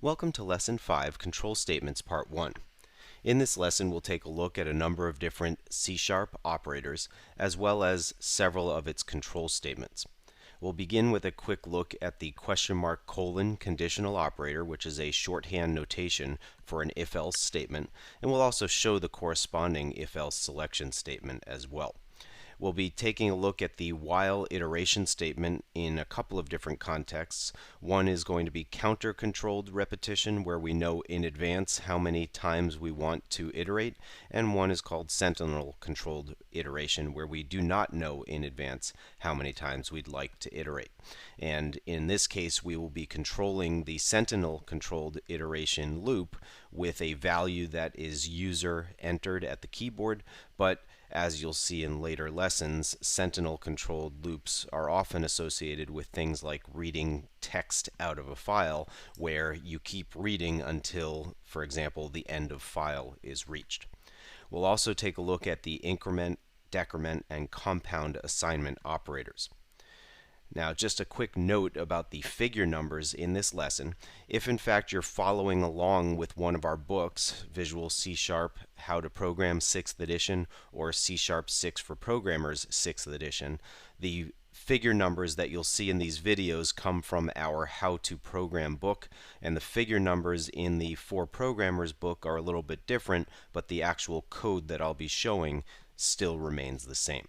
Welcome to Lesson 5, Control Statements Part 1. In this lesson, we'll take a look at a number of different C# operators, as well as several of its control statements. We'll begin with a quick look at the $:: conditional operator, which is a shorthand notation for an if-else statement, and we'll also show the corresponding if-else selection statement as well. We'll be taking a look at the while iteration statement in a couple of different contexts. One is going to be counter-controlled repetition, where we know in advance how many times we want to iterate, and one is called sentinel-controlled iteration, where we do not know in advance how many times we'd like to iterate. And in this case, we will be controlling the sentinel-controlled iteration loop with a value that is user entered at the keyboard, but as you'll see in later lessons, sentinel-controlled loops are often associated with things like reading text out of a file, where you keep reading until, for example, the end of file is reached. We'll also take a look at the increment, decrement, and compound assignment operators. Now, just a quick note about the figure numbers in this lesson. If in fact you're following along with one of our books, Visual C#, How to Program 6th edition, or C#6 for Programmers 6th edition, the figure numbers that you'll see in these videos come from our How to Program book, and the figure numbers in the For Programmers book are a little bit different, but the actual code that I'll be showing still remains the same.